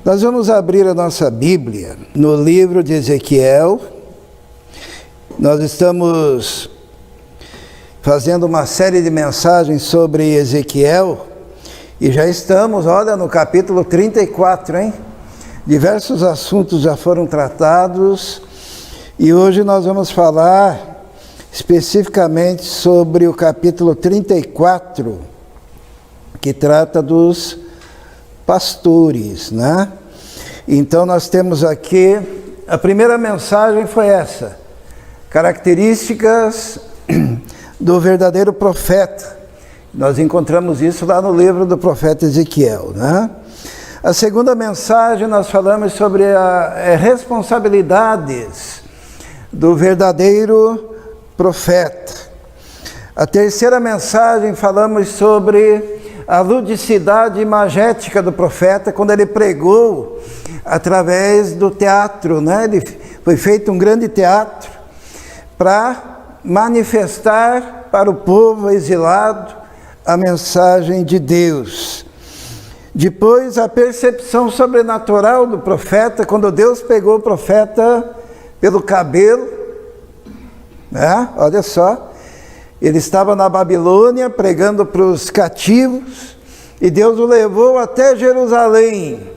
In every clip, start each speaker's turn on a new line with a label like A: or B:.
A: Nós vamos abrir a nossa Bíblia no livro de Ezequiel. Nós estamos fazendo uma série de mensagens sobre Ezequiel e já estamos, olha, no capítulo 34, hein? Diversos assuntos já foram tratados e hoje nós vamos falar especificamente sobre o capítulo 34, que trata dos pastores, né? Então nós temos aqui, a primeira mensagem foi essa: características do verdadeiro profeta. Nós encontramos isso lá no livro do profeta Ezequiel, né? A segunda mensagem nós falamos sobre as responsabilidades do verdadeiro profeta. A terceira mensagem falamos sobre a ludicidade imagética do profeta, quando ele pregou através do teatro, né? Foi feito um grande teatro para manifestar para o povo exilado a mensagem de Deus. Depois, a percepção sobrenatural do profeta, quando Deus pegou o profeta pelo cabelo, né? Olha só, ele estava na Babilônia pregando para os cativos e Deus o levou até Jerusalém,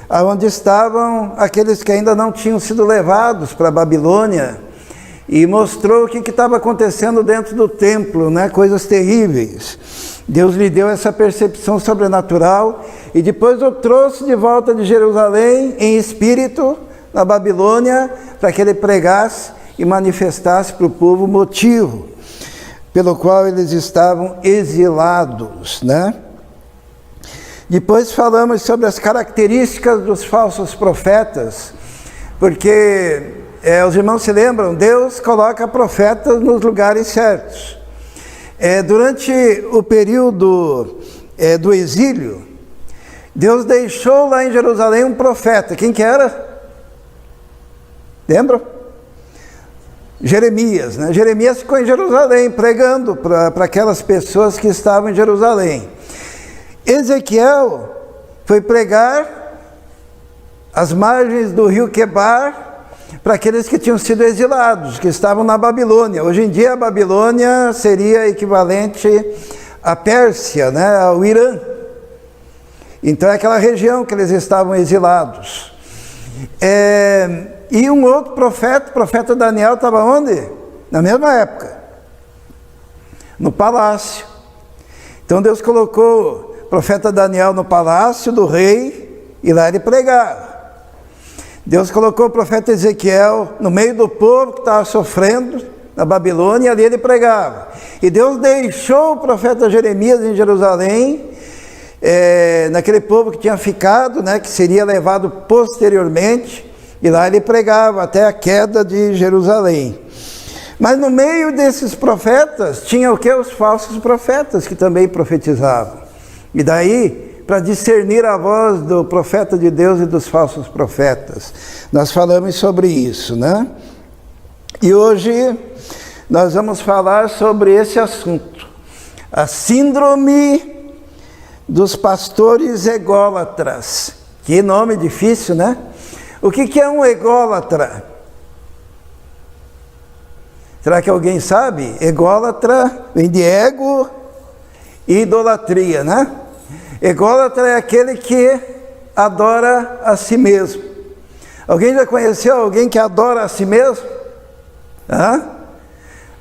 A: onde estavam aqueles que ainda não tinham sido levados para a Babilônia, e mostrou o que estava acontecendo dentro do templo, né? Coisas terríveis. Deus lhe deu essa percepção sobrenatural e depois o trouxe de volta de Jerusalém em espírito na Babilônia para que ele pregasse e manifestasse para o povo o motivo pelo qual eles estavam exilados, né? Depois falamos sobre as características dos falsos profetas, porque os irmãos se lembram, Deus coloca profetas nos lugares certos. Durante o período do exílio, Deus deixou lá em Jerusalém um profeta. Quem que era? Lembram? Jeremias, né? Jeremias ficou em Jerusalém pregando para aquelas pessoas que estavam em Jerusalém. Ezequiel foi pregar às margens do rio Quebar para aqueles que tinham sido exilados, que estavam na Babilônia. Hoje em dia a Babilônia seria equivalente à Pérsia, né? Ao Irã. Então é aquela região que eles estavam exilados. E um outro profeta, o profeta Daniel, estava onde? Na mesma época, no palácio. Então Deus colocou o profeta Daniel no palácio do rei e lá ele pregava. Deus colocou o profeta Ezequiel no meio do povo que estava sofrendo na Babilônia e ali ele pregava. E Deus deixou o profeta Jeremias em Jerusalém, naquele povo que tinha ficado, né, que seria levado posteriormente. E lá ele pregava até a queda de Jerusalém. Mas no meio desses profetas, tinha o que? Os falsos profetas, que também profetizavam. E daí, para discernir a voz do profeta de Deus e dos falsos profetas, nós falamos sobre isso, né? E hoje, nós vamos falar sobre esse assunto. A síndrome dos pastores ególatras. Que nome difícil, né? O que é um ególatra? Será que alguém sabe? Ególatra vem de ego e idolatria, né? Ególatra é aquele que adora a si mesmo. Alguém já conheceu alguém que adora a si mesmo? Hã?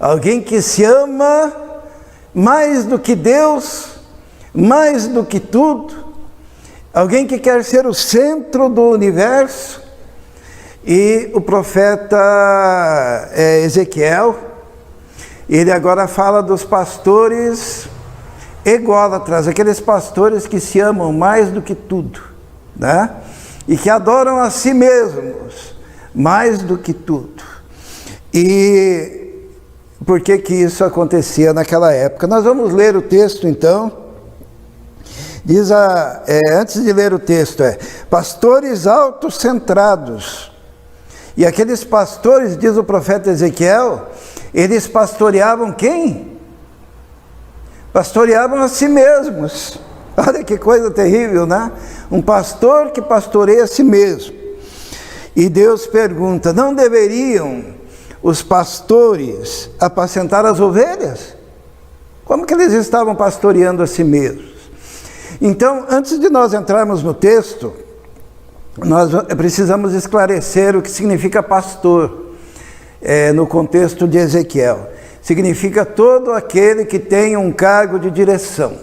A: Alguém que se ama mais do que Deus, mais do que tudo. Alguém que quer ser o centro do universo. E o profeta Ezequiel, ele agora fala dos pastores ególatras, aqueles pastores que se amam mais do que tudo, né? E que adoram a si mesmos mais do que tudo. E por que isso acontecia naquela época? Nós vamos ler o texto então. Diz, antes de ler o texto, pastores autocentrados. E aqueles pastores, diz o profeta Ezequiel, eles pastoreavam quem? Pastoreavam a si mesmos. Olha que coisa terrível, né? Um pastor que pastoreia a si mesmo. E Deus pergunta, não deveriam os pastores apacentar as ovelhas? Como que eles estavam pastoreando a si mesmos? Então, antes de nós entrarmos no texto, nós precisamos esclarecer o que significa pastor, no contexto de Ezequiel. Significa todo aquele que tem um cargo de direção,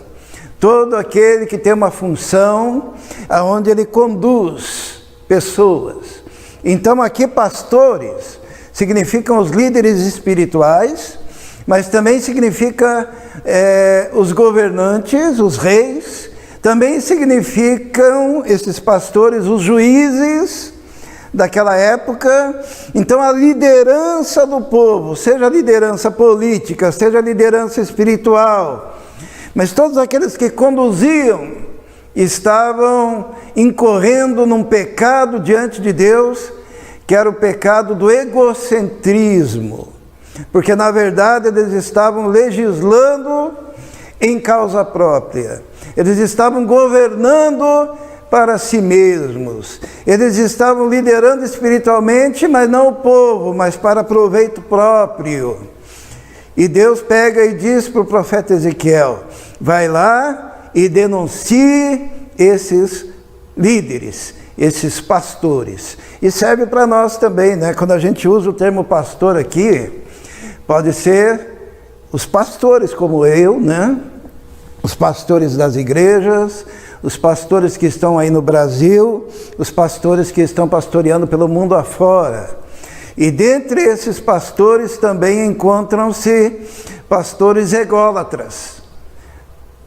A: todo aquele que tem uma função aonde ele conduz pessoas. Então aqui pastores significam os líderes espirituais, mas também significa os governantes, os reis, também significam esses pastores os juízes daquela época. Então a liderança do povo, seja a liderança política, seja a liderança espiritual, mas todos aqueles que conduziam estavam incorrendo num pecado diante de Deus, que era o pecado do egocentrismo, porque na verdade eles estavam legislando em causa própria, eles estavam governando para si mesmos, eles estavam liderando espiritualmente, mas não o povo, mas para proveito próprio. E Deus pega e diz para o profeta Ezequiel, vai lá e denuncie esses líderes, esses pastores. E serve para nós também, né? Quando a gente usa o termo pastor aqui, pode ser os pastores como eu, né? Os pastores das igrejas, os pastores que estão aí no Brasil, os pastores que estão pastoreando pelo mundo afora. E dentre esses pastores também encontram-se pastores ególatras,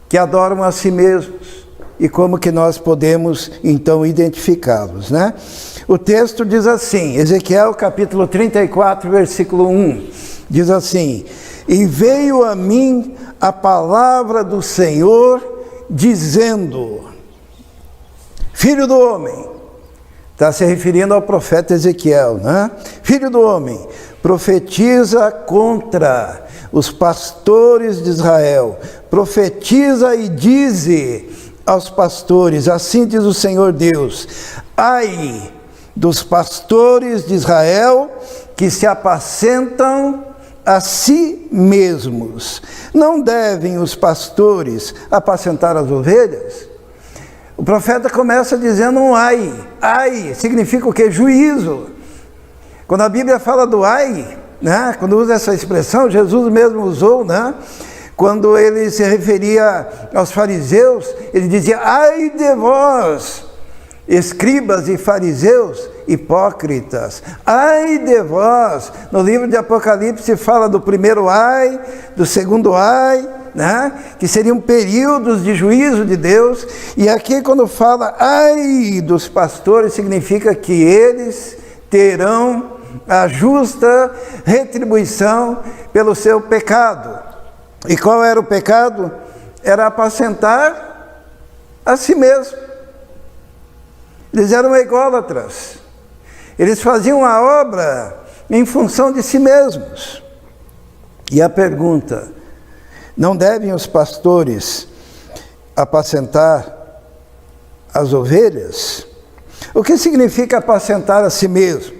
A: que adoram a si mesmos. E como que nós podemos então identificá-los, né? O texto diz assim, Ezequiel capítulo 34, versículo 1, diz assim, e veio a mim a palavra do Senhor, dizendo, filho do homem, está se referindo ao profeta Ezequiel, né? Filho do homem, profetiza contra os pastores de Israel, profetiza e dize aos pastores, assim diz o Senhor Deus, ai dos pastores de Israel que se apacentam a si mesmos. Não devem os pastores apacentar as ovelhas? O profeta começa dizendo um ai. Ai significa o quê? Juízo. Quando a Bíblia fala do ai, né? Quando usa essa expressão, Jesus mesmo usou, né? Quando ele se referia aos fariseus, ele dizia, ai de vós, escribas e fariseus, hipócritas, ai de vós. No livro de Apocalipse fala do primeiro ai, do segundo ai, né? Que seriam períodos de juízo de Deus. E aqui quando fala ai dos pastores, significa que eles terão a justa retribuição pelo seu pecado. E qual era o pecado? Era apacentar a si mesmo. Eles eram ególatras. Eles faziam a obra em função de si mesmos. E a pergunta, não devem os pastores apacentar as ovelhas? O que significa apacentar a si mesmo?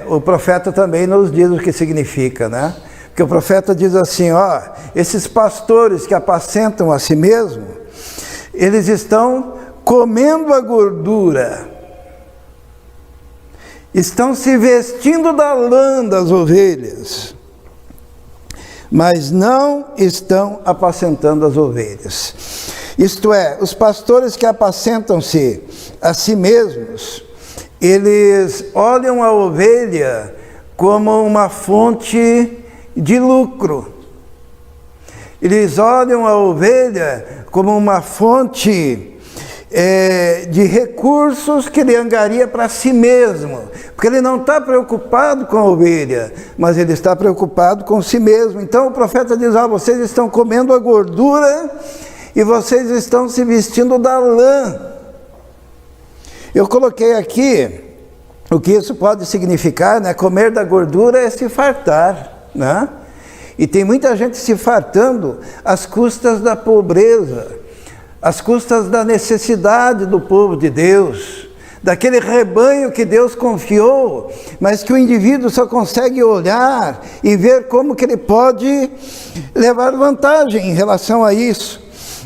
A: O profeta também nos diz o que significa, né? Porque o profeta diz assim, ó, esses pastores que apacentam a si mesmo, eles estão comendo a gordura, estão se vestindo da lã das ovelhas, mas não estão apacentando as ovelhas. Isto é, os pastores que apacentam-se a si mesmos, eles olham a ovelha como uma fonte de lucro. Eles olham a ovelha como uma fonte de recursos que ele angaria para si mesmo, porque ele não está preocupado com a ovelha, mas ele está preocupado com si mesmo. Então o profeta diz, vocês estão comendo a gordura e vocês estão se vestindo da lã. Eu coloquei aqui o que isso pode significar, né? Comer da gordura é se fartar, né? E tem muita gente se fartando às custas da pobreza. às custas da necessidade do povo de Deus, daquele rebanho que Deus confiou, mas que o indivíduo só consegue olhar e ver como que ele pode levar vantagem em relação a isso.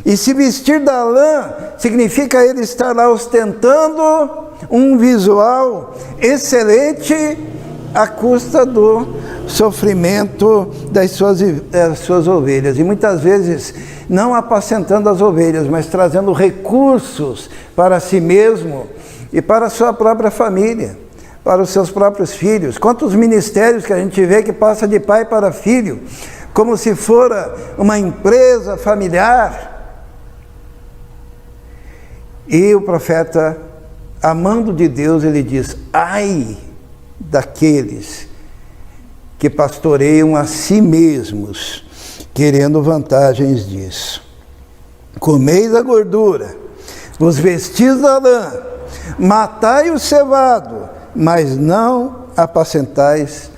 A: E se vestir da lã significa ele estar lá ostentando um visual excelente à custa do sofrimento das suas ovelhas. E muitas vezes não apacentando as ovelhas, mas trazendo recursos para si mesmo e para a sua própria família, para os seus próprios filhos. Quantos ministérios que a gente vê que passa de pai para filho, como se fora uma empresa familiar. E o profeta, amando de Deus, ele diz: ai daqueles que pastoreiam a si mesmos, querendo vantagens disso. Comeis a gordura, vos vestis da lã, matai o cevado, mas não apacentais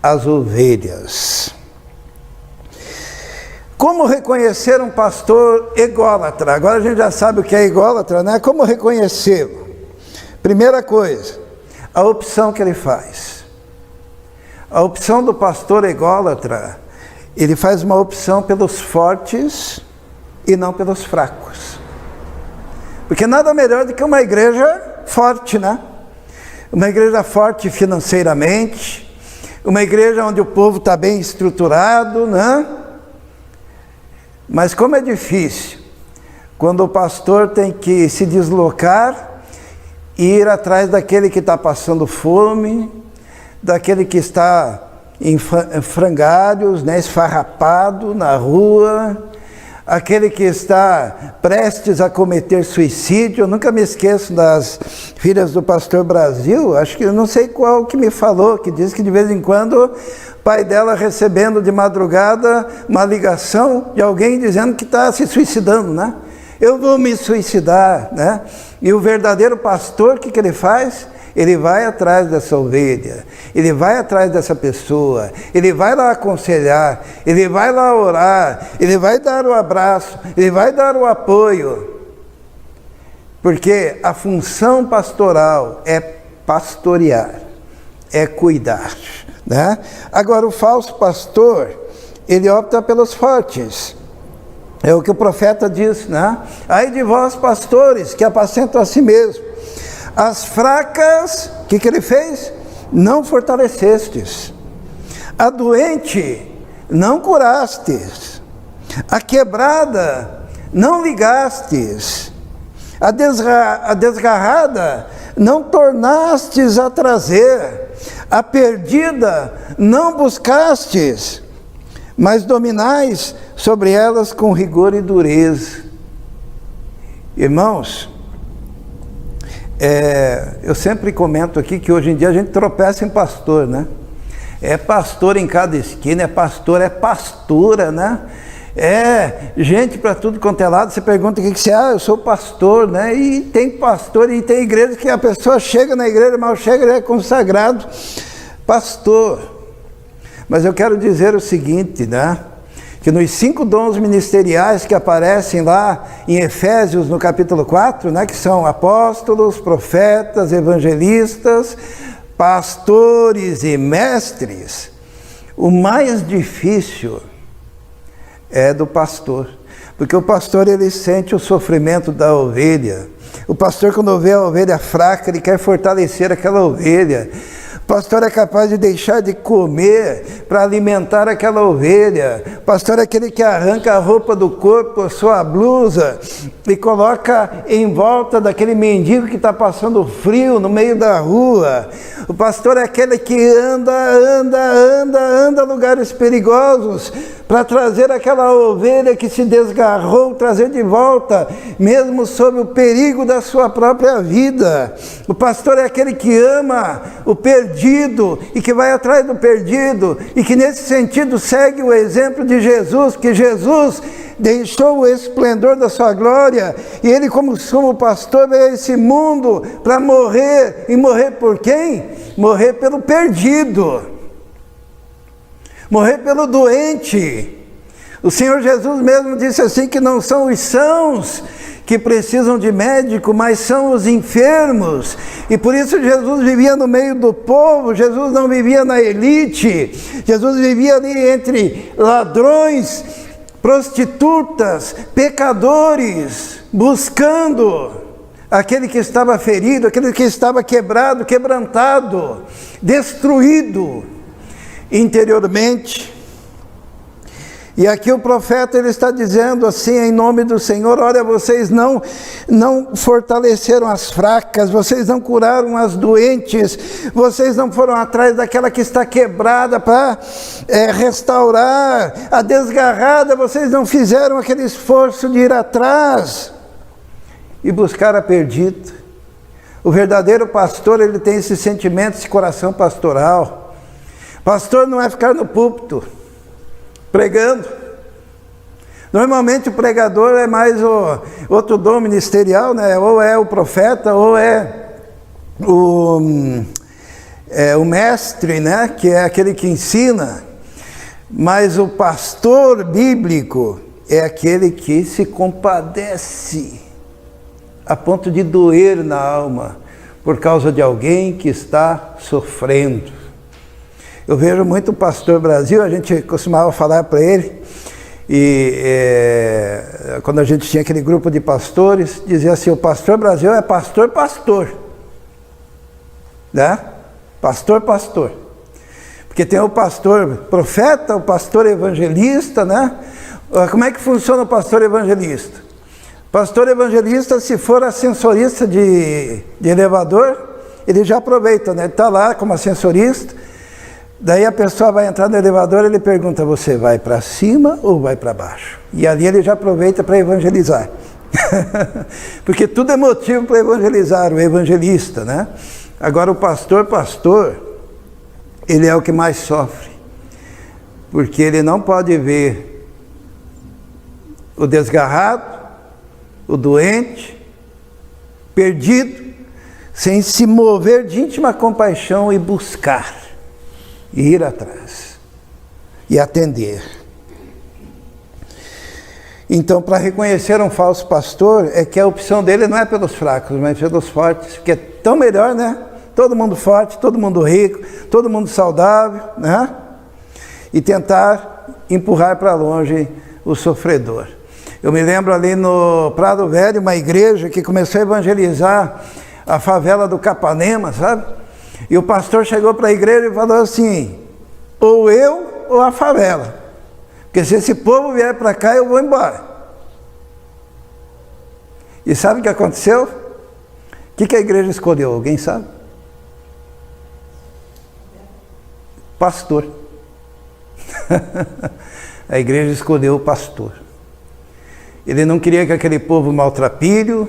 A: as ovelhas. Como reconhecer um pastor ególatra? Agora a gente já sabe o que é ególatra, né? Como reconhecê-lo? Primeira coisa, a opção que ele faz. A opção do pastor ególatra, ele faz uma opção pelos fortes e não pelos fracos. Porque nada melhor do que uma igreja forte, né? Uma igreja forte financeiramente, uma igreja onde o povo está bem estruturado, né? Mas como é difícil quando o pastor tem que se deslocar e ir atrás daquele que está passando fome, daquele que está em frangalhos, né, esfarrapado na rua, aquele que está prestes a cometer suicídio. Eu nunca me esqueço das filhas do pastor Brasil, acho que eu não sei qual que me falou, que diz que de vez em quando o pai dela recebendo de madrugada uma ligação de alguém dizendo que está se suicidando, né? Eu vou me suicidar, né? E o verdadeiro pastor, o que ele faz? Ele vai atrás dessa ovelha, ele vai atrás dessa pessoa, ele vai lá aconselhar, ele vai lá orar, ele vai dar o abraço, ele vai dar o apoio. Porque a função pastoral é pastorear, é cuidar, né? Agora o falso pastor, ele opta pelos fortes. É o que o profeta diz, né? Ai de vós, pastores, que apacentam a si mesmo. As fracas, o que ele fez? Não fortalecestes. A doente, não curastes. A quebrada, não ligastes. A desgarrada, não tornastes a trazer. A perdida, não buscastes, mas dominais sobre elas com rigor e dureza. Irmãos, eu sempre comento aqui que hoje em dia a gente tropeça em pastor, né? É pastor em cada esquina, é pastora, né? É gente para tudo quanto é lado. Você pergunta o que você é, eu sou pastor, né? E tem pastor, e tem igreja que a pessoa chega na igreja, mal chega, ele é consagrado pastor. Mas eu quero dizer o seguinte, né? Que nos 5 dons ministeriais que aparecem lá em Efésios, no capítulo 4, né, que são apóstolos, profetas, evangelistas, pastores e mestres, o mais difícil é do pastor, porque o pastor, ele sente o sofrimento da ovelha. O pastor, quando vê a ovelha fraca, ele quer fortalecer aquela ovelha. O pastor é capaz de deixar de comer para alimentar aquela ovelha. O pastor é aquele que arranca a roupa do corpo, a sua blusa, e coloca em volta daquele mendigo que está passando frio no meio da rua. O pastor é aquele que anda lugares perigosos para trazer aquela ovelha que se desgarrou, trazer de volta, mesmo sob o perigo da sua própria vida. O pastor é aquele que ama o perdido e que vai atrás do perdido, e que nesse sentido segue o exemplo de Jesus, que Jesus deixou o esplendor da sua glória, e ele, como sumo pastor, veio a esse mundo para morrer. E morrer por quem? Morrer pelo perdido, morrer pelo doente. O Senhor Jesus mesmo disse assim, que não são os sãos que precisam de médico, mas são os enfermos. E por isso Jesus vivia no meio do povo, Jesus não vivia na elite, Jesus vivia ali entre ladrões, prostitutas, pecadores, buscando aquele que estava ferido, aquele que estava quebrado, quebrantado, destruído interiormente. E aqui o profeta ele está dizendo assim, em nome do Senhor: olha, vocês não fortaleceram as fracas, vocês não curaram as doentes, vocês não foram atrás daquela que está quebrada para restaurar, a desgarrada, vocês não fizeram aquele esforço de ir atrás e buscar a perdida. O verdadeiro pastor, ele tem esse sentimento, esse coração pastoral. Pastor não é ficar no púlpito pregando. Normalmente o pregador é mais outro dom ministerial, né? Ou é o profeta, ou é o mestre, né? Que é aquele que ensina. Mas o pastor bíblico é aquele que se compadece a ponto de doer na alma por causa de alguém que está sofrendo. Eu vejo muito o pastor Brasil, a gente costumava falar para ele, e quando a gente tinha aquele grupo de pastores, dizia assim: o pastor Brasil é pastor, né? Pastor. Porque tem o pastor profeta, o pastor evangelista, né? Como é que funciona o pastor evangelista? Pastor evangelista, se for ascensorista de elevador, ele já aproveita, né? Ele está lá como ascensorista. Daí a pessoa vai entrar no elevador, ele pergunta: você vai para cima ou vai para baixo? E ali ele já aproveita para evangelizar. Porque tudo é motivo para evangelizar, o evangelista, né? Agora o pastor, ele é o que mais sofre. Porque ele não pode ver o desgarrado, o doente, perdido, sem se mover de íntima compaixão e buscar. E ir atrás e atender. Então, para reconhecer um falso pastor, é que a opção dele não é pelos fracos, mas pelos fortes, porque é tão melhor, né? Todo mundo forte, todo mundo rico, todo mundo saudável, né? E tentar empurrar para longe o sofredor. Eu me lembro ali no Prado Velho, uma igreja que começou a evangelizar a favela do Capanema, sabe? E o pastor chegou para a igreja e falou assim: ou eu ou a favela. Porque se esse povo vier para cá, eu vou embora. E sabe o que aconteceu? O que a igreja escolheu? Alguém sabe? Pastor. A igreja escolheu o pastor. Ele não queria que aquele povo maltrapilho,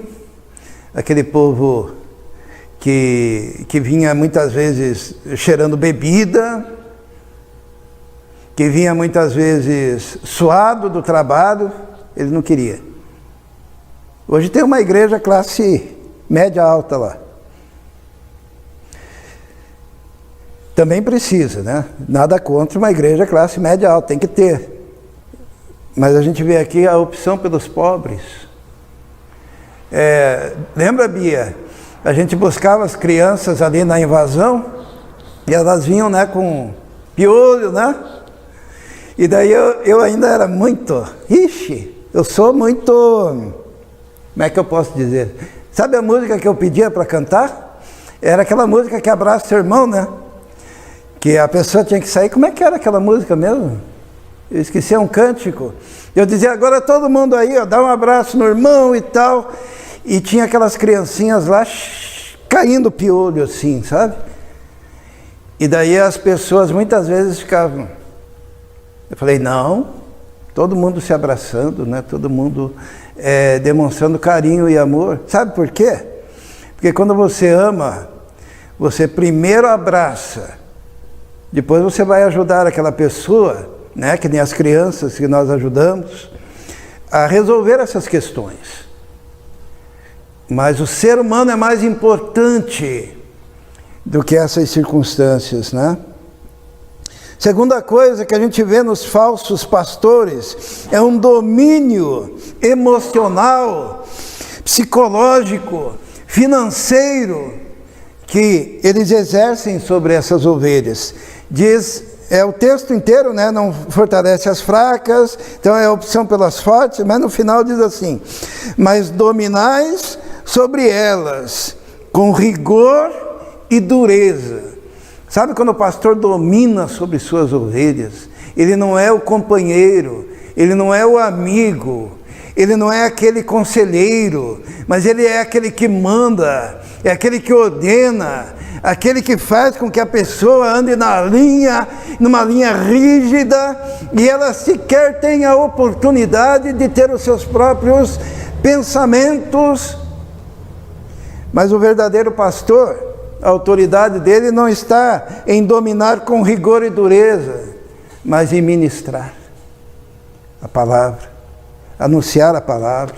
A: aquele povo que vinha muitas vezes cheirando bebida, que vinha muitas vezes suado do trabalho, ele não queria. Hoje tem uma igreja classe média alta lá. Também precisa, né? Nada contra uma igreja classe média alta, tem que ter. Mas a gente vê aqui a opção pelos pobres. Lembra, Bia? A gente buscava as crianças ali na invasão, e elas vinham, né, com piolho, né? E daí eu ainda era muito, eu sou muito, como é que eu posso dizer? Sabe a música que eu pedia para cantar? Era aquela música que abraça seu irmão, né? Que a pessoa tinha que sair. Como é que era aquela música mesmo? Eu esqueci, é um cântico. Eu dizia: agora todo mundo aí, ó, dá um abraço no irmão e tal. E tinha aquelas criancinhas lá caindo piolho assim, sabe? E daí as pessoas muitas vezes ficavam... Eu falei: não, todo mundo se abraçando, né? Todo mundo demonstrando carinho e amor. Sabe por quê? Porque quando você ama, você primeiro abraça, depois você vai ajudar aquela pessoa, né? Que nem as crianças que nós ajudamos, a resolver essas questões. Mas o ser humano é mais importante do que essas circunstâncias, né? Segunda coisa que a gente vê nos falsos pastores é um domínio emocional psicológico, financeiro que eles exercem sobre essas ovelhas. Diz, o texto inteiro, né, não fortalece as fracas, então é a opção pelas fortes, mas no final diz assim: mas dominais sobre elas com rigor e dureza. Sabe quando o pastor domina sobre suas ovelhas? Ele não é o companheiro, ele não é o amigo, ele não é aquele conselheiro, mas ele é aquele que manda, é aquele que ordena, aquele que faz com que a pessoa ande numa linha rígida, e ela sequer tenha a oportunidade de ter os seus próprios pensamentos. Mas o verdadeiro pastor, a autoridade dele não está em dominar com rigor e dureza, mas em ministrar a palavra, anunciar a palavra,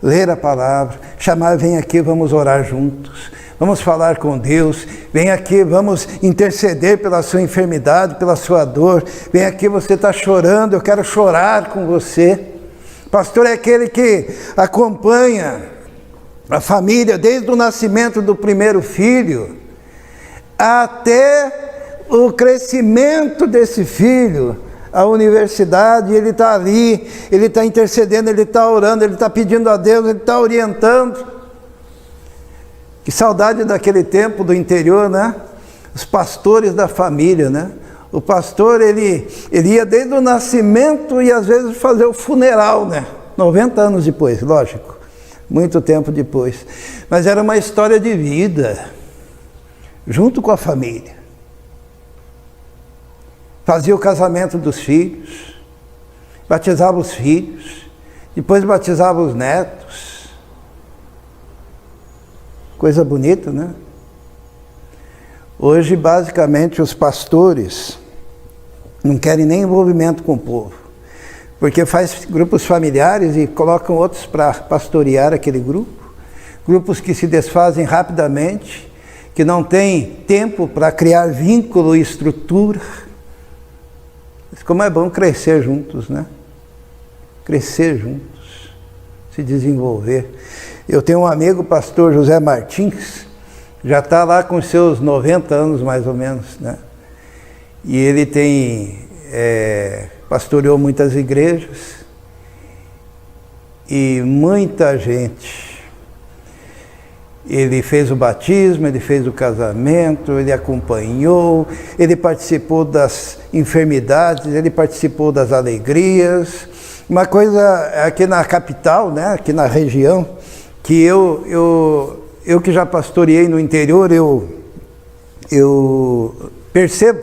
A: ler a palavra, chamar: vem aqui, vamos orar juntos, vamos falar com Deus, vem aqui, vamos interceder pela sua enfermidade, pela sua dor, vem aqui, você está chorando, eu quero chorar com você. Pastor é aquele que acompanha a família desde o nascimento do primeiro filho até o crescimento desse filho, a universidade. Ele está ali, ele está intercedendo, ele está orando, ele está pedindo a Deus, ele está orientando. Que saudade daquele tempo do interior, né? Os pastores da família, né? O pastor, ele ia desde o nascimento e às vezes fazer o funeral, né? 90 anos depois, lógico, muito tempo depois. Mas era uma história de vida, junto com a família. Fazia o casamento dos filhos, batizava os filhos, depois batizava os netos. Coisa bonita, né? Hoje, basicamente, os pastores não querem nem envolvimento com o povo, porque faz grupos familiares e colocam outros para pastorear aquele grupo, grupos que se desfazem rapidamente, que não têm tempo para criar vínculo e estrutura. Mas como é bom crescer juntos, né? Crescer juntos, se desenvolver. Eu tenho um amigo, o pastor José Martins, já está lá com seus 90 anos mais ou menos, né? E ele pastoreou muitas igrejas e muita gente. Ele fez o batismo, ele fez o casamento, ele acompanhou, ele participou das enfermidades, ele participou das alegrias. Uma coisa aqui na capital, né, aqui na região, que eu que já pastoreei no interior, eu percebo,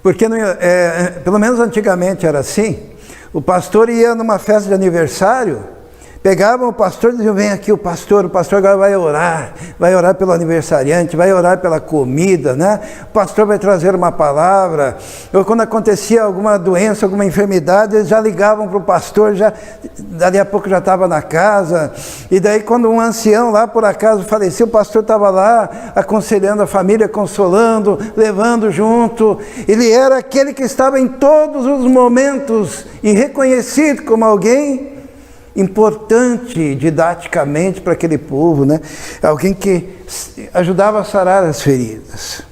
A: porque pelo menos antigamente era assim, o pastor ia numa festa de aniversário, pegavam o pastor e diziam: vem aqui o pastor agora vai orar pelo aniversariante, vai orar pela comida, né? O pastor vai trazer uma palavra. Ou quando acontecia alguma doença, alguma enfermidade, eles já ligavam para o pastor, dali a pouco já estava na casa. E daí quando um ancião lá por acaso faleceu, o pastor estava lá aconselhando a família, consolando, levando junto. Ele era aquele que estava em todos os momentos e reconhecido como alguém importante didaticamente para aquele povo, né? Alguém que ajudava a sarar as feridas.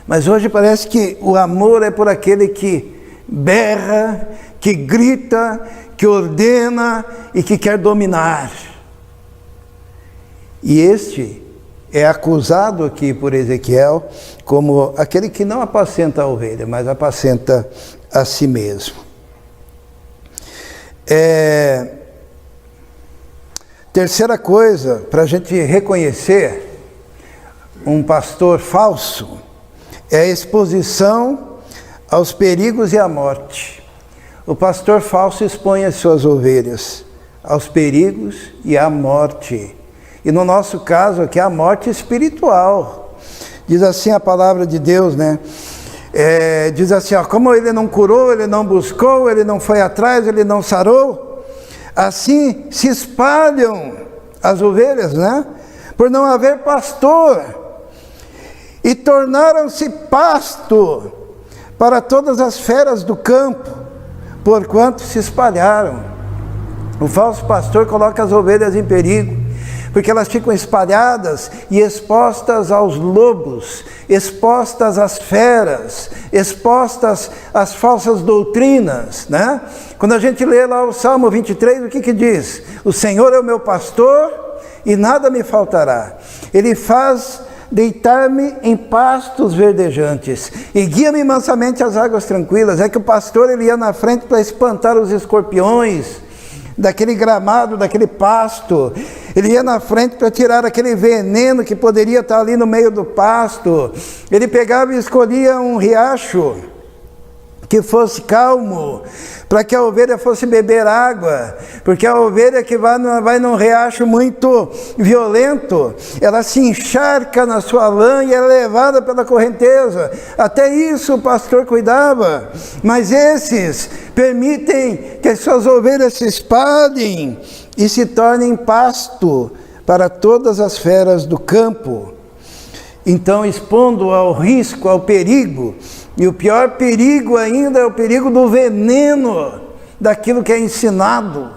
A: Mas hoje parece que o amor é por aquele que berra, que grita, que ordena e que quer dominar. E este é acusado aqui por Ezequiel como aquele que não apacenta a ovelha, mas apacenta a si mesmo. Terceira coisa, para a gente reconhecer um pastor falso, é a exposição aos perigos e à morte. O pastor falso expõe as suas ovelhas aos perigos e à morte. E no nosso caso aqui, a morte espiritual. Diz assim a palavra de Deus, né? Diz assim, como ele não curou, ele não buscou, ele não foi atrás, ele não sarou, assim se espalham as ovelhas, né? Por não haver pastor, e tornaram-se pasto para todas as feras do campo, porquanto se espalharam. O falso pastor coloca as ovelhas em perigo, porque elas ficam espalhadas e expostas aos lobos, expostas às feras, expostas às falsas doutrinas, né? Quando a gente lê lá o Salmo 23, o que diz? O Senhor é o meu pastor e nada me faltará. Ele faz deitar-me em pastos verdejantes e guia-me mansamente às águas tranquilas. É que o pastor ele ia na frente para espantar os escorpiões daquele gramado, daquele pasto. Ele ia na frente para tirar aquele veneno que poderia estar ali no meio do pasto. Ele pegava e escolhia um riacho que fosse calmo, para que a ovelha fosse beber água, porque a ovelha que vai num riacho muito violento, ela se encharca na sua lã e é levada pela correnteza. Até isso o pastor cuidava, mas esses permitem que as suas ovelhas se espalhem e se tornem pasto para todas as feras do campo. Então, expondo ao risco, ao perigo, e o pior perigo ainda é o perigo do veneno daquilo que é ensinado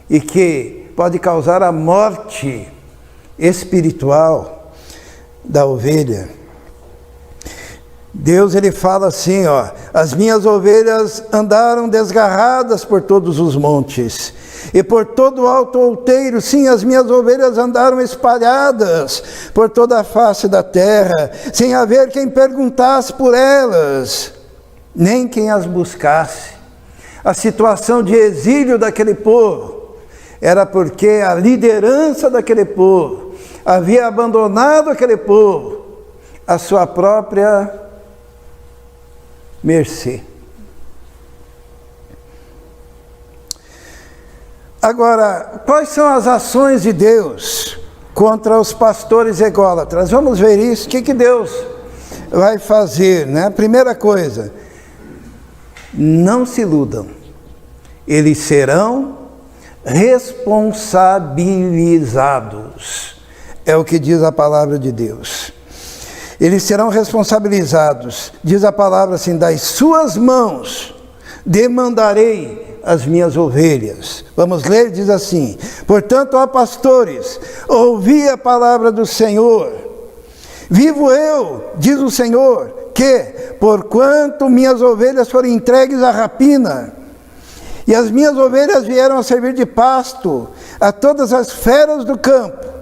A: e que pode causar a morte espiritual da ovelha. Deus ele fala assim, ó: as minhas ovelhas andaram desgarradas por todos os montes e por todo o alto outeiro. Sim, as minhas ovelhas andaram espalhadas por toda a face da terra, sem haver quem perguntasse por elas, nem quem as buscasse. A situação de exílio daquele povo era porque a liderança daquele povo havia abandonado aquele povo à sua própria mercê. Agora, quais são as ações de Deus contra os pastores ególatras? Vamos ver isso. O que Deus vai fazer, né? Primeira coisa, não se iludam. Eles serão responsabilizados. É o que diz a palavra de Deus. Eles serão responsabilizados. Diz a palavra assim: das suas mãos demandarei as minhas ovelhas. Vamos ler, diz assim: portanto, ó pastores, ouvi a palavra do Senhor. Vivo eu, diz o Senhor, que, porquanto minhas ovelhas foram entregues à rapina, e as minhas ovelhas vieram a servir de pasto a todas as feras do campo,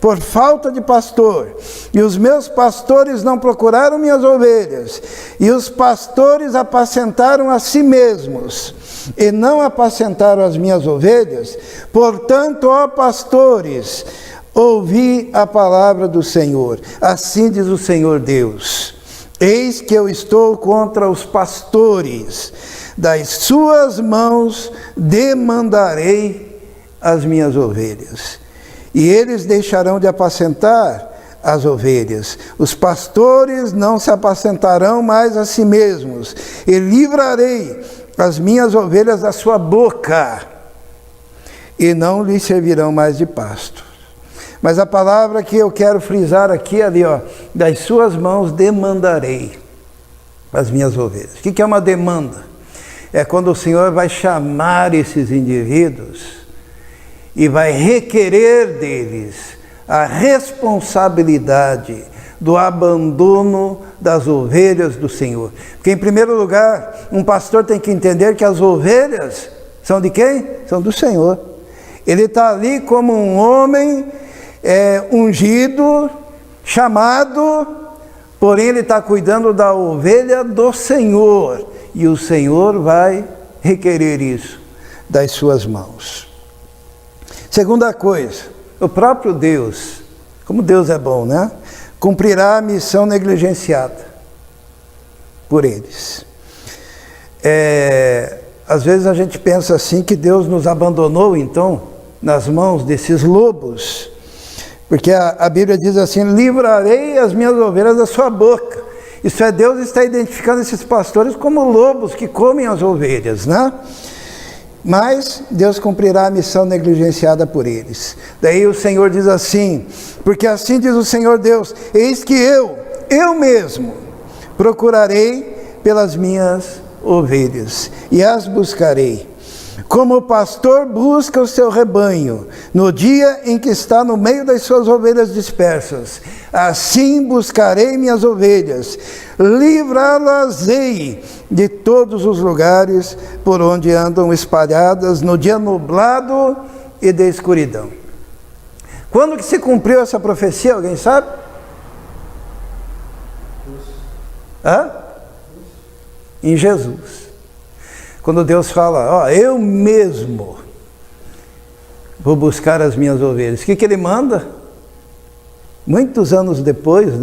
A: por falta de pastor, e os meus pastores não procuraram minhas ovelhas, e os pastores apacentaram a si mesmos, e não apacentaram as minhas ovelhas. Portanto, ó pastores, ouvi a palavra do Senhor. Assim diz o Senhor Deus: eis que eu estou contra os pastores, das suas mãos demandarei as minhas ovelhas, e eles deixarão de apacentar as ovelhas. Os pastores não se apacentarão mais a si mesmos, e livrarei as minhas ovelhas da sua boca, e não lhes servirão mais de pasto. Mas a palavra que eu quero frisar aqui, ali, ó: das suas mãos demandarei as minhas ovelhas. O que é uma demanda? É quando o Senhor vai chamar esses indivíduos e vai requerer deles a responsabilidade do abandono das ovelhas do Senhor. Porque, em primeiro lugar, um pastor tem que entender que as ovelhas são de quem? São do Senhor. Ele está ali como um homem ungido, chamado, porém ele está cuidando da ovelha do Senhor, e o Senhor vai requerer isso das suas mãos. Segunda coisa, o próprio Deus, como Deus é bom, né? Cumprirá a missão negligenciada por eles. Às vezes a gente pensa assim, que Deus nos abandonou então nas mãos desses lobos, porque a Bíblia diz assim: livrarei as minhas ovelhas da sua boca. Isso é, Deus está identificando esses pastores como lobos que comem as ovelhas, né? Mas Deus cumprirá a missão negligenciada por eles. Daí o Senhor diz assim: porque assim diz o Senhor Deus: eis que eu mesmo procurarei pelas minhas ovelhas e as buscarei, como o pastor busca o seu rebanho, no dia em que está no meio das suas ovelhas dispersas. Assim buscarei minhas ovelhas, livrá-las-ei de todos os lugares por onde andam espalhadas no dia nublado e de escuridão. Quando que se cumpriu essa profecia, alguém sabe? Em Jesus. Quando Deus fala, eu mesmo vou buscar as minhas ovelhas. O que Ele manda? Muitos anos depois,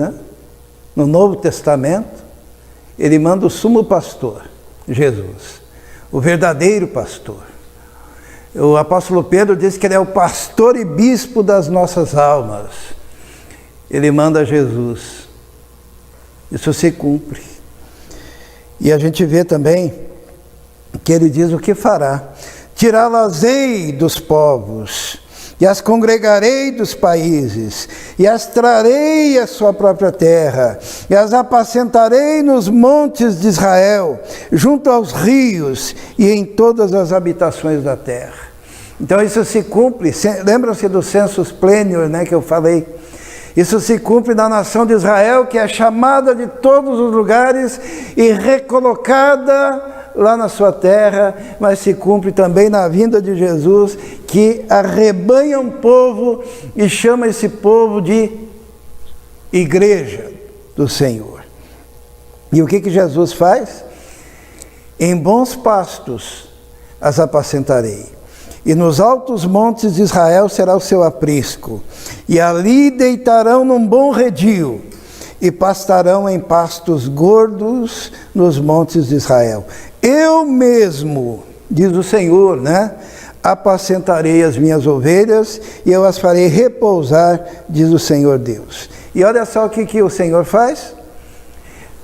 A: no Novo Testamento, Ele manda o sumo pastor, Jesus, o verdadeiro pastor. O apóstolo Pedro diz que Ele é o pastor e bispo das nossas almas. Ele manda Jesus. Isso se cumpre. E a gente vê também que Ele diz o que fará. Tirá-las-ei dos povos, e as congregarei dos países, e as trarei à sua própria terra, e as apacentarei nos montes de Israel, junto aos rios e em todas as habitações da terra. Então isso se cumpre, lembram-se do census plenior, que eu falei? Isso se cumpre na nação de Israel, que é chamada de todos os lugares e recolocada lá na sua terra, mas se cumpre também na vinda de Jesus, que arrebanha um povo e chama esse povo de igreja do Senhor. E o que Jesus faz? Em bons pastos as apacentarei, e nos altos montes de Israel será o seu aprisco, e ali deitarão num bom redil, e pastarão em pastos gordos nos montes de Israel. Eu mesmo, diz o Senhor, apacentarei as minhas ovelhas e eu as farei repousar, diz o Senhor Deus. E olha só o que o Senhor faz.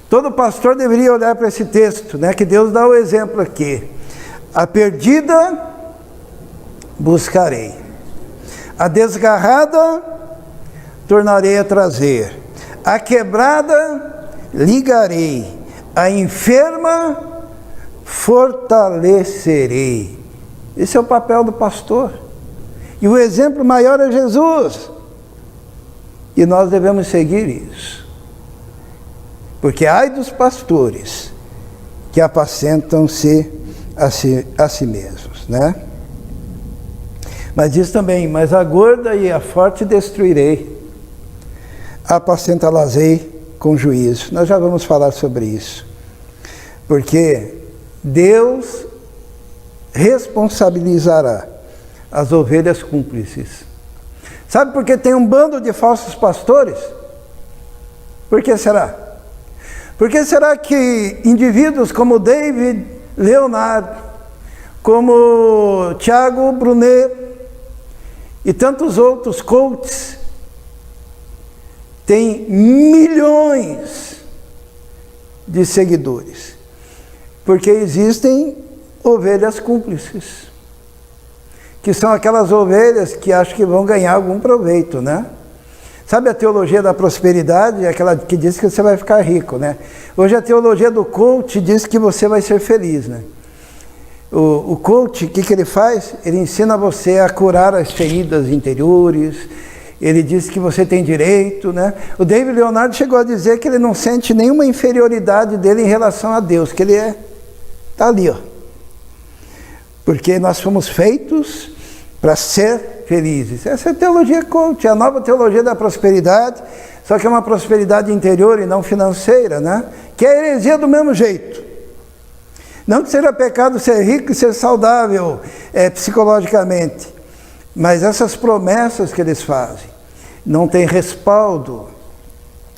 A: Todo pastor deveria olhar para esse texto, que Deus dá o exemplo aqui. A perdida buscarei, a desgarrada tornarei a trazer, a quebrada ligarei, a enferma fortalecerei. Esse é o papel do pastor. E o exemplo maior é Jesus. E nós devemos seguir isso. Porque ai dos pastores que apacentam-se a si mesmos, Mas diz também, mas a gorda e a forte destruirei, apacentá-las-ei com juízo. Nós já vamos falar sobre isso. Porque Deus responsabilizará as ovelhas cúmplices. Sabe por que tem um bando de falsos pastores? Por que será? Por que será que indivíduos como David Leonard, como Thiago Brunet e tantos outros coaches têm milhões de seguidores? Porque existem ovelhas cúmplices, que são aquelas ovelhas que acham que vão ganhar algum proveito, Sabe a teologia da prosperidade, aquela que diz que você vai ficar rico, Hoje a teologia do coach diz que você vai ser feliz, O coach, o que ele faz? Ele ensina você a curar as feridas interiores, ele diz que você tem direito, O David Leonard chegou a dizer que ele não sente nenhuma inferioridade dele em relação a Deus, que ele está ali, Porque nós fomos feitos para ser felizes. Essa é a teologia coach, a nova teologia da prosperidade, só que é uma prosperidade interior e não financeira, Que é heresia do mesmo jeito. Não que seja pecado ser rico e ser saudável psicologicamente, mas essas promessas que eles fazem não têm respaldo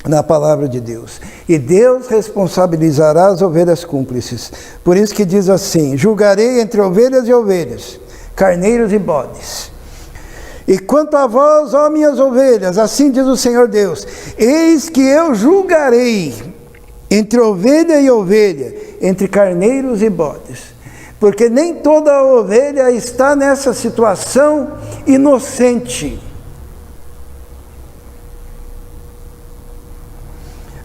A: na palavra de Deus. E Deus responsabilizará as ovelhas cúmplices. Por isso que diz assim: julgarei entre ovelhas e ovelhas, carneiros e bodes. E quanto a vós, ó minhas ovelhas, assim diz o Senhor Deus, eis que eu julgarei entre ovelha e ovelha, entre carneiros e bodes. Porque nem toda ovelha está nessa situação inocente.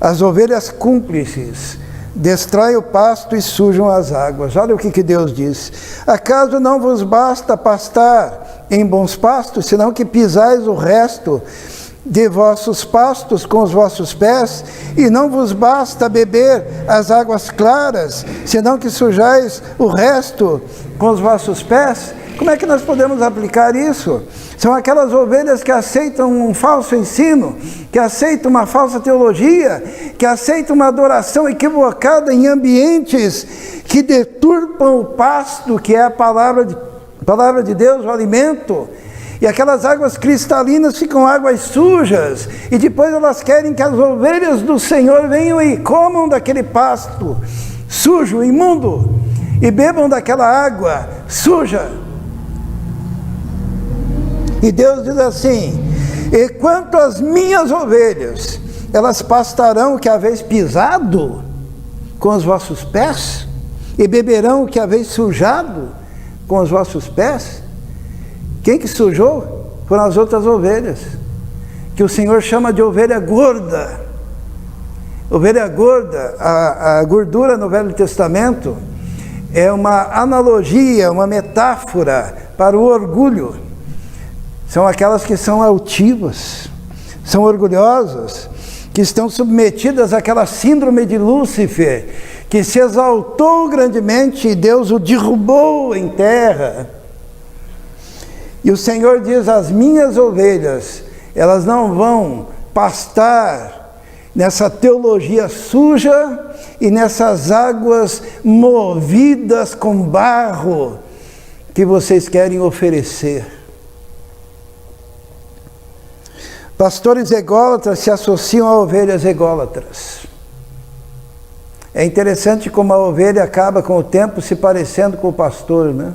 A: As ovelhas cúmplices destrói o pasto e sujam as águas. Olha o que Deus diz. Acaso não vos basta pastar em bons pastos, senão que pisais o resto de vossos pastos com os vossos pés, e não vos basta beber as águas claras, senão que sujais o resto com os vossos pés? Como é que nós podemos aplicar isso? São aquelas ovelhas que aceitam um falso ensino, que aceitam uma falsa teologia, que aceitam uma adoração equivocada em ambientes que deturpam o pasto, que é a palavra de Deus, o alimento. E aquelas águas cristalinas ficam águas sujas, e depois elas querem que as ovelhas do Senhor venham e comam daquele pasto sujo, imundo, e bebam daquela água suja. E Deus diz assim: e quanto às minhas ovelhas, elas pastarão o que haveis pisado com os vossos pés, e beberão o que haveis sujado com os vossos pés. Quem que sujou? Foram as outras ovelhas, que o Senhor chama de ovelha gorda. Ovelha gorda, a gordura no Velho Testamento é uma analogia, uma metáfora para o orgulho. São aquelas que são altivas, são orgulhosas, que estão submetidas àquela síndrome de Lúcifer, que se exaltou grandemente e Deus o derrubou em terra. E o Senhor diz: as minhas ovelhas, elas não vão pastar nessa teologia suja e nessas águas movidas com barro que vocês querem oferecer. Pastores ególatras se associam a ovelhas ególatras. É interessante como a ovelha acaba com o tempo se parecendo com o pastor, né?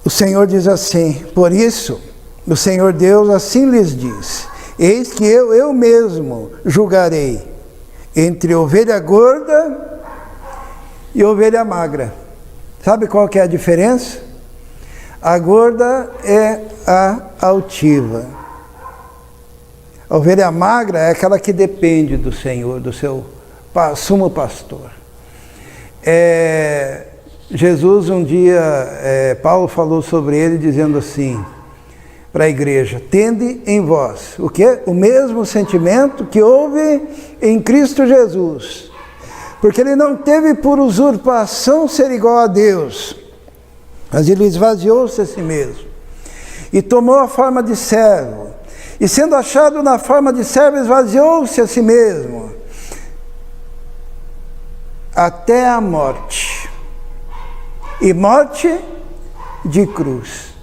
A: O Senhor diz assim: por isso, o Senhor Deus assim lhes diz: eis que eu mesmo julgarei entre ovelha gorda e ovelha magra. Sabe qual que é a diferença? A gorda é a altiva. A ovelha magra é aquela que depende do Senhor, do seu sumo pastor. Jesus um dia, Paulo falou sobre ele dizendo assim para a igreja: tende em vós o quê? O mesmo sentimento que houve em Cristo Jesus. Porque ele não teve por usurpação ser igual a Deus, mas ele esvaziou-se a si mesmo e tomou a forma de servo, e sendo achado na forma de servo, esvaziou-se a si mesmo até a morte, e morte de cruz.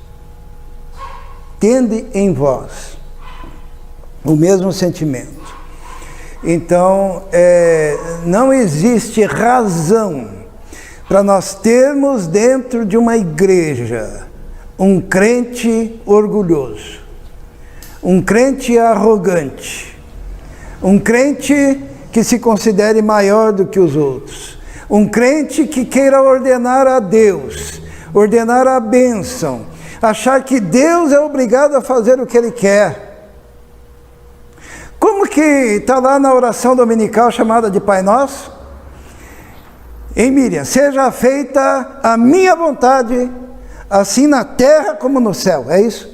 A: Tende em vós o mesmo sentimento. Então, não existe razão para nós termos dentro de uma igreja um crente orgulhoso, um crente arrogante, um crente que se considere maior do que os outros, um crente que queira ordenar a Deus, ordenar a bênção, achar que Deus é obrigado a fazer o que Ele quer. Como que está lá na oração dominical chamada de Pai Nosso? Em Miriam: seja feita a minha vontade, assim na terra como no céu. É isso?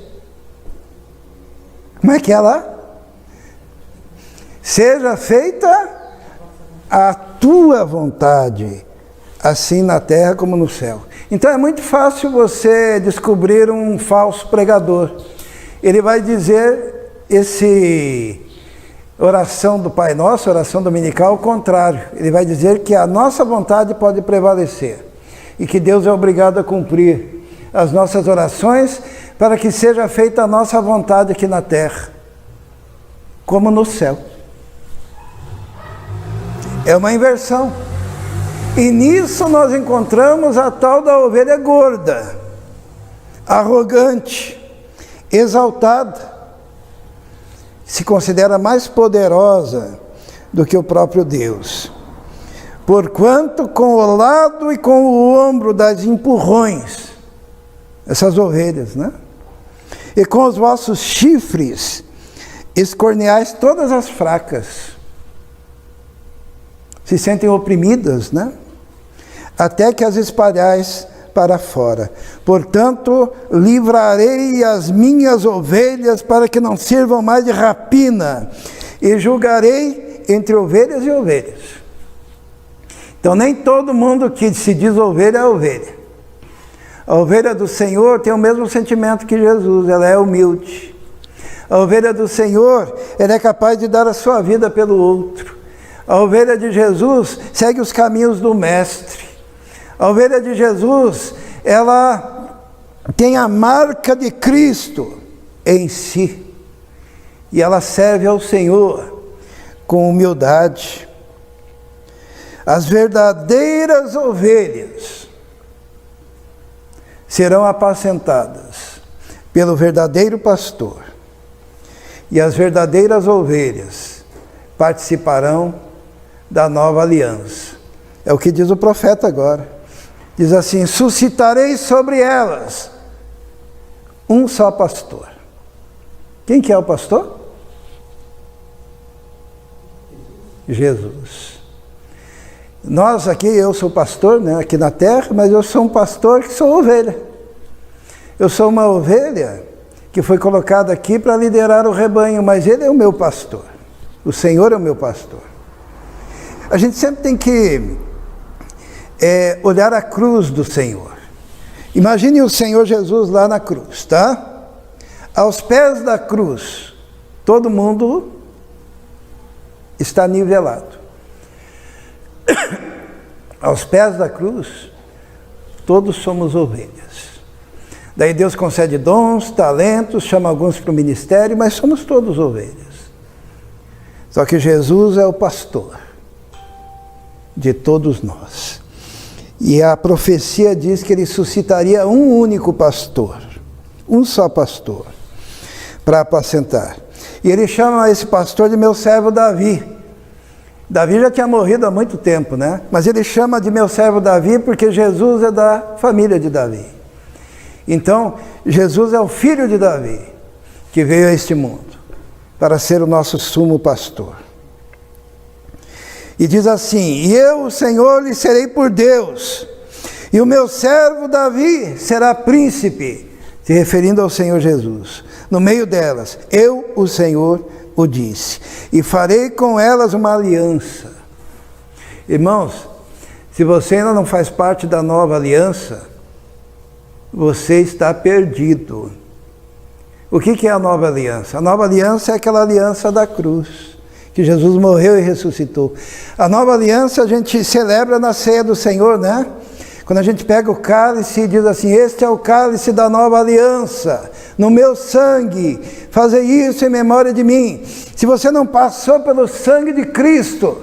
A: Como é que é lá? Seja feita a tua vontade, assim na terra como no céu. Então é muito fácil você descobrir um falso pregador. Ele vai dizer oração do Pai Nosso, oração dominical, o contrário. Ele vai dizer que a nossa vontade pode prevalecer e que Deus é obrigado a cumprir as nossas orações para que seja feita a nossa vontade aqui na terra, como no céu. É uma inversão. E nisso nós encontramos a tal da ovelha gorda, arrogante, exaltada, se considera mais poderosa do que o próprio Deus. Porquanto com o lado e com o ombro das empurrões, essas ovelhas, né? E com os vossos chifres escorneais todas as fracas. se sentem oprimidas, né? Até que as espalhais para fora. Portanto, livrarei as minhas ovelhas para que não sirvam mais de rapina, e julgarei entre ovelhas e ovelhas. Então, nem todo mundo que se diz ovelha é ovelha. A ovelha do Senhor tem o mesmo sentimento que Jesus, ela é humilde. A ovelha do Senhor, ela é capaz de dar a sua vida pelo outro. A ovelha de Jesus segue os caminhos do Mestre. A ovelha de Jesus, ela tem a marca de Cristo em si. E ela serve ao Senhor com humildade. As verdadeiras ovelhas serão apacentadas pelo verdadeiro pastor. E as verdadeiras ovelhas participarão da nova aliança. É o que diz o profeta agora. Diz assim: suscitarei sobre elas um só pastor. Quem que é o pastor? Jesus. Nós aqui, eu sou pastor, né, aqui na terra, mas eu sou um pastor que sou ovelha. Eu sou uma ovelha que foi colocada aqui para liderar o rebanho, mas Ele é o meu pastor. O Senhor é o meu pastor. A gente sempre tem que olhar a cruz do Senhor. Imagine o Senhor Jesus lá na cruz, tá? Aos pés da cruz, todo mundo está nivelado. Aos pés da cruz, todos somos ovelhas. Daí Deus concede dons, talentos, chama alguns para o ministério, mas somos todos ovelhas. Só que Jesus é o pastor de todos nós. E a profecia diz que Ele suscitaria um único pastor, um só pastor, para apacentar. E Ele chama esse pastor de meu servo Davi. Davi já tinha morrido há muito tempo, né? Mas Ele chama de meu servo Davi porque Jesus é da família de Davi. Então, Jesus é o filho de Davi, que veio a este mundo para ser o nosso sumo pastor. E diz assim: e eu, o Senhor, lhe serei por Deus, e o meu servo Davi será príncipe, se referindo ao Senhor Jesus. No meio delas, eu, o Senhor, o disse, e farei com elas uma aliança. Irmãos, se você ainda não faz parte da nova aliança, você está perdido. O que é a nova aliança? A nova aliança é aquela aliança da cruz, que Jesus morreu e ressuscitou. A nova aliança a gente celebra na ceia do Senhor, né? Quando a gente pega o cálice e diz assim: este é o cálice da nova aliança, no meu sangue, fazei isso em memória de mim. Se você não passou pelo sangue de Cristo,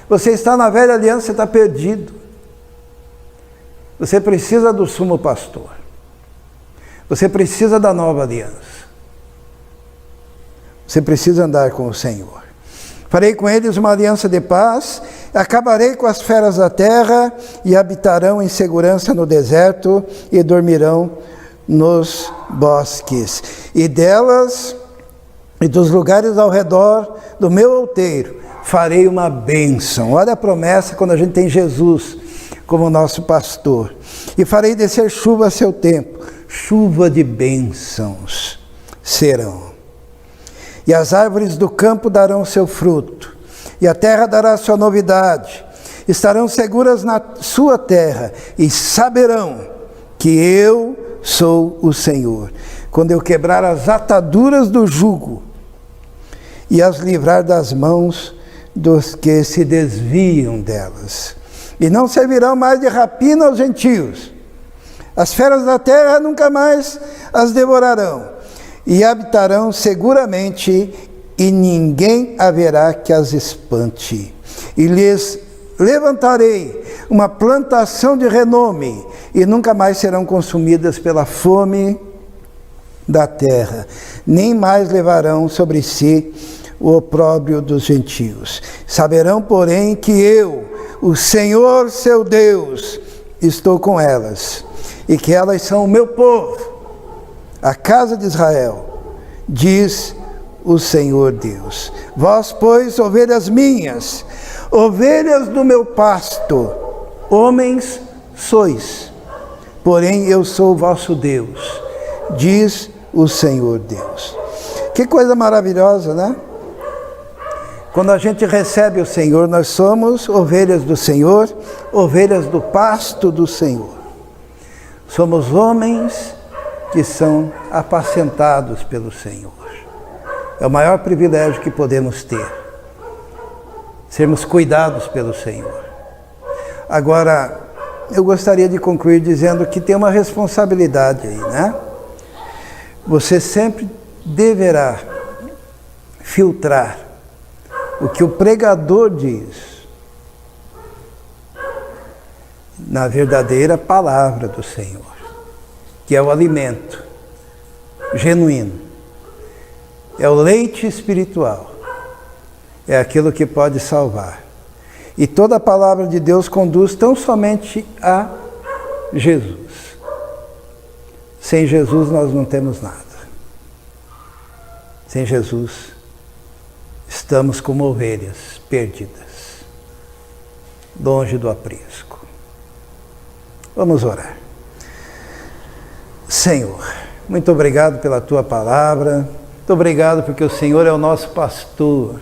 A: você está na velha aliança, você está perdido. Você precisa do sumo pastor. Você precisa da nova aliança. Você precisa andar com o Senhor. Farei com eles uma aliança de paz, acabarei com as feras da terra, e habitarão em segurança no deserto, e dormirão nos bosques. E delas, e dos lugares ao redor do meu outeiro, farei uma bênção. Olha a promessa quando a gente tem Jesus como nosso pastor. E farei descer chuva a seu tempo, chuva de bênçãos serão. E as árvores do campo darão seu fruto, e a terra dará sua novidade. Estarão seguras na sua terra, e saberão que eu sou o Senhor, quando eu quebrar as ataduras do jugo, e as livrar das mãos dos que se desviam delas. E não servirão mais de rapina aos gentios. As feras da terra nunca mais as devorarão. E habitarão seguramente, e ninguém haverá que as espante. E lhes levantarei uma plantação de renome, e nunca mais serão consumidas pela fome da terra, nem mais levarão sobre si o opróbrio dos gentios. Saberão, porém, que eu, o Senhor seu Deus, estou com elas, e que elas são o meu povo, a casa de Israel, diz o Senhor Deus. Vós, pois, ovelhas minhas, ovelhas do meu pasto, homens sois, porém eu sou o vosso Deus, diz o Senhor Deus. Que coisa maravilhosa, né? Quando a gente recebe o Senhor, nós somos ovelhas do Senhor, ovelhas do pasto do Senhor. Somos homens que são apacentados pelo Senhor. É o maior privilégio que podemos ter, sermos cuidados pelo Senhor. Agora, eu gostaria de concluir dizendo que tem uma responsabilidade aí, né? Você sempre deverá filtrar o que o pregador diz na verdadeira palavra do Senhor, que é o alimento genuíno, é o leite espiritual, é aquilo que pode salvar. E toda a palavra de Deus conduz tão somente a Jesus. Sem Jesus nós não temos nada. Sem Jesus estamos como ovelhas perdidas, longe do aprisco. Vamos orar. Senhor, muito obrigado pela Tua palavra, muito obrigado porque o Senhor é o nosso pastor.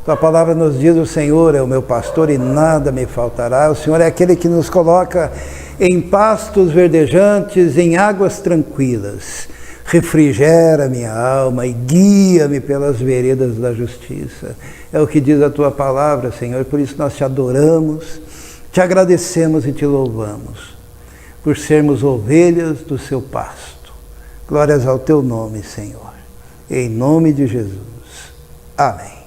A: Tua palavra nos diz: o Senhor é o meu pastor e nada me faltará. O Senhor é aquele que nos coloca em pastos verdejantes, em águas tranquilas. Refrigera minha alma e guia-me pelas veredas da justiça. É o que diz a Tua palavra, Senhor. Por isso nós Te adoramos, Te agradecemos e Te louvamos, por sermos ovelhas do Seu pasto. Glórias ao Teu nome, Senhor. Em nome de Jesus. Amém.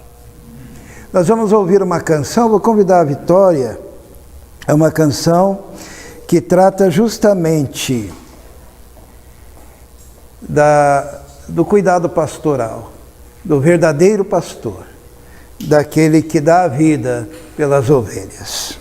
A: Nós vamos ouvir uma canção, vou convidar a Vitória. É uma canção que trata justamente do cuidado pastoral, do verdadeiro pastor, daquele que dá a vida pelas ovelhas.